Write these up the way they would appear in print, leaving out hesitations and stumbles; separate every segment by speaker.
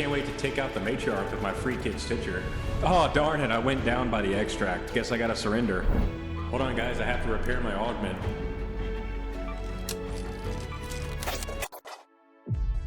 Speaker 1: can't wait to take out the matriarch with my free kit Stitcher. Oh, darn it, I went down by the extract. Guess I gotta surrender. Hold on, guys, I have to repair my augment.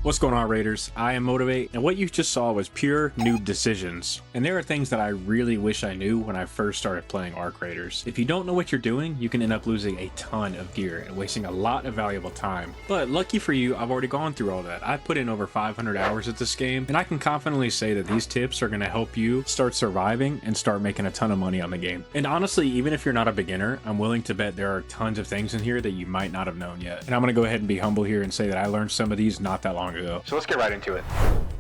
Speaker 1: What's going on, Raiders? I am Motivate, and what you just saw was pure noob decisions. And there are things that I really wish I knew when I first started playing Arc Raiders. If you don't know what you're doing, you can end up losing a ton of gear and wasting a lot of valuable time. But lucky for you, I've already gone through all that. I've put in over 500 hours at this game, and I can confidently say that these tips are going to help you start surviving and start making a ton of money on the game. And honestly, even if you're not a beginner, I'm willing to bet there are tons of things in here that you might not have known yet. And I'm going to go ahead and be humble here and say that I learned some of these not that long ago.
Speaker 2: So let's get right into it.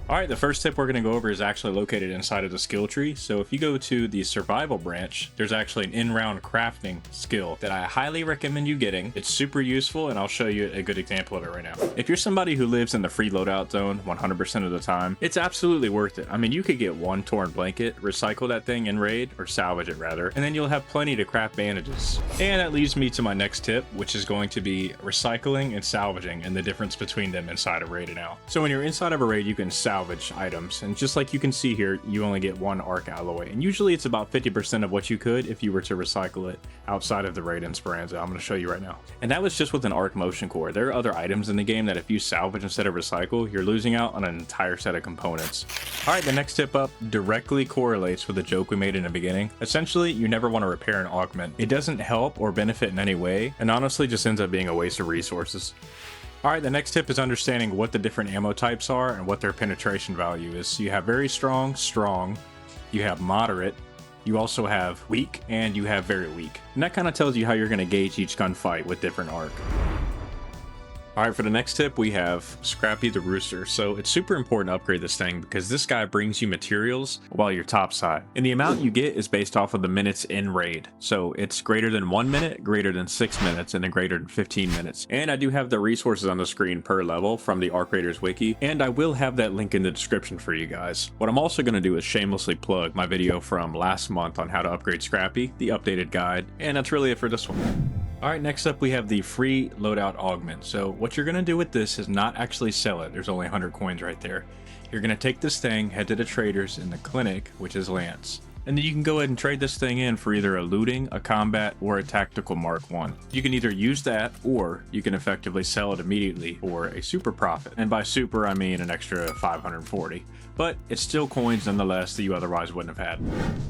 Speaker 1: Alright, the first tip we're going to go over is actually located inside of the skill tree. So if you go to the survival branch, there's actually an in-round crafting skill that I highly recommend you getting. It's super useful, and I'll show you a good example of it right now. If you're somebody who lives in the free loadout zone 100% of the time, it's absolutely worth it. I mean, you could get one torn blanket, recycle that thing in raid, or salvage it rather, and then you'll have plenty to craft bandages. And that leads me to my next tip, which is going to be recycling and salvaging and the difference between them inside of raid now. So when you're inside of a raid, you can salvage items, and just like you can see here, you only get one arc alloy, and usually it's about 50% of what you could if you were to recycle it outside of the raid in Speranza. I'm going to show you right now. And that was just with an arc motion core. There are other items in the game that if you salvage instead of recycle, you're losing out on an entire set of components. Alright, the next tip up directly correlates with the joke we made in the beginning. Essentially, you never want to repair an augment. It doesn't help or benefit in any way, and honestly just ends up being a waste of resources. Alright, the next tip is understanding what the different ammo types are and what their penetration value is. So you have very strong, you have moderate, you also have weak, and you have very weak. And that kind of tells you how you're going to gauge each gunfight with different arc. Alright, for the next tip, we have Scrappy the Rooster. So it's super important to upgrade this thing because this guy brings you materials while you're topside. And the amount you get is based off of the minutes in raid. So it's greater than 1 minute, greater than 6 minutes, and then greater than 15 minutes. And I do have the resources on the screen per level from the Arc Raiders wiki, and I will have that link in the description for you guys. What I'm also going to do is shamelessly plug my video from last month on how to upgrade Scrappy, the updated guide, and that's really it for this one. Alright, next up we have the free Loadout Augment. So what you're going to do with this is not actually sell it. There's only 100 coins right there. You're going to take this thing, head to the traders in the clinic, which is Lance. And then you can go ahead and trade this thing in for either a looting, a combat, or a tactical Mark 1. You can either use that, or you can effectively sell it immediately for a super profit. And by super, I mean an extra 540. But it's still coins nonetheless that you otherwise wouldn't have had.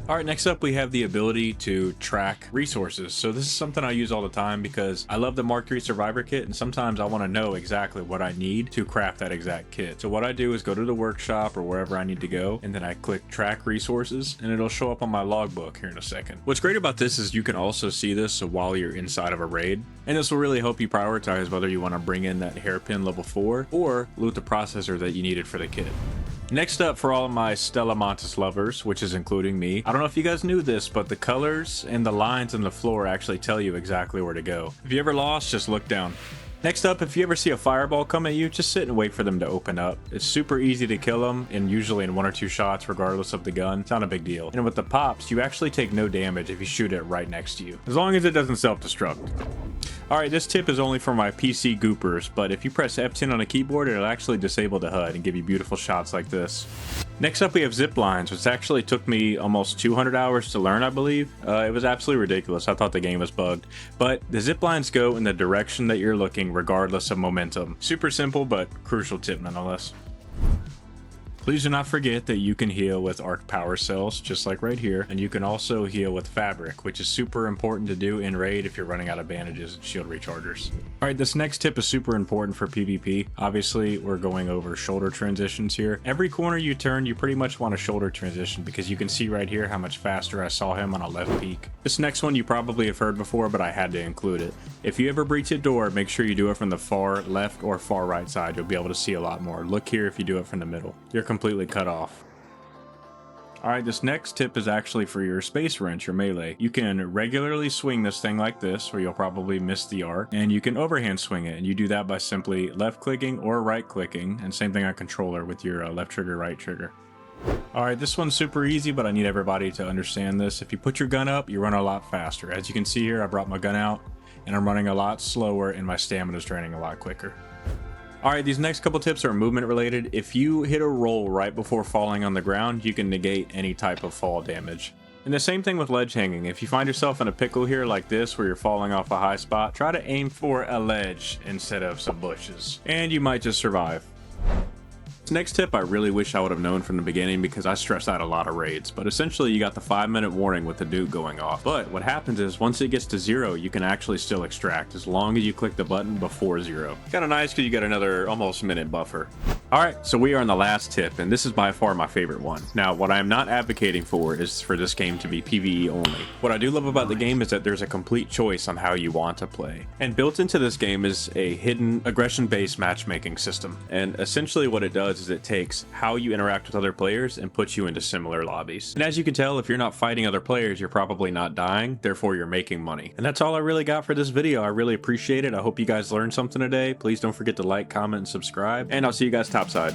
Speaker 1: Alright, next up we have the ability to track resources. So this is something I use all the time because I love the Mark III Survivor Kit, and sometimes I want to know exactly what I need to craft that exact kit. So what I do is go to the workshop or wherever I need to go, and then I click track resources, and it'll show up on my logbook here in a second. What's great about this is you can also see this while you're inside of a raid, and this will really help you prioritize whether you want to bring in that hairpin level 4 or loot the processor that you needed for the kit. Next up, for all of my Stella lovers, which is including me, I don't know if you guys knew this, but the colors and the lines on the floor actually tell you exactly where to go. If you ever lost, just look down. Next up, if you ever see a fireball come at you, just sit and wait for them to open up. It's super easy to kill them, and usually in 1 or 2 shots regardless of the gun. It's not a big deal. And with the pops, you actually take no damage if you shoot it right next to you, as long as it doesn't self-destruct. Alright, this tip is only for my PC goopers, but if you press F10 on a keyboard, it'll actually disable the HUD and give you beautiful shots like this. Next up we have Ziplines, which actually took me almost 200 hours to learn, I believe. It was absolutely ridiculous. I thought the game was bugged. But the Ziplines go in the direction that you're looking regardless of momentum. Super simple, but crucial tip nonetheless. Please do not forget that you can heal with arc Powercells, just like right here, and you can also heal with fabric, which is super important to do in raid if you're running out of bandages and shield rechargers. Alright, this next tip is super important for PvP. Obviously, we're going over shoulder transitions here. Every corner you turn, you pretty much want a shoulder transition because you can see right here how much faster I saw him on a left peek. This next one you probably have heard before, but I had to include it. If you ever breach a door, make sure you do it from the far left or far right side. You'll be able to see a lot more. Look here if you do it from the middle. You're completely cut off. Alright, this next tip is actually for your space wrench or melee. You can regularly swing this thing like this, or you'll probably miss the arc, and you can overhand swing it, and you do that by simply left clicking or right clicking, and same thing on controller with your left trigger, right trigger. Alright, this one's super easy, but I need everybody to understand this. If you put your gun up, you run a lot faster. As you can see here, I brought my gun out, and I'm running a lot slower, and my stamina is draining a lot quicker. All right, these next couple tips are movement related. If you hit a roll right before falling on the ground, you can negate any type of fall damage. And the same thing with ledge hanging. If you find yourself in a pickle here like this where you're falling off a high spot, try to aim for a ledge instead of some bushes, and you might just survive. This next tip I really wish I would have known from the beginning because I stress out a lot of raids, but essentially you got the 5-minute warning with the Duke going off. But what happens is once it gets to 0, you can actually still extract as long as you click the button before 0. Kind of nice because you got another almost minute buffer. Alright, so we are on the last tip, and this is by far my favorite one. Now, what I am not advocating for is for this game to be PvE only. What I do love about the game is that there's a complete choice on how you want to play. And built into this game is a hidden aggression-based matchmaking system. And essentially what it does is it takes how you interact with other players and puts you into similar lobbies. And as you can tell, if you're not fighting other players, you're probably not dying, therefore you're making money. And that's all I really got for this video. I really appreciate it. I hope you guys learned something today. Please don't forget to like, comment, and subscribe, and I'll see you guys topside.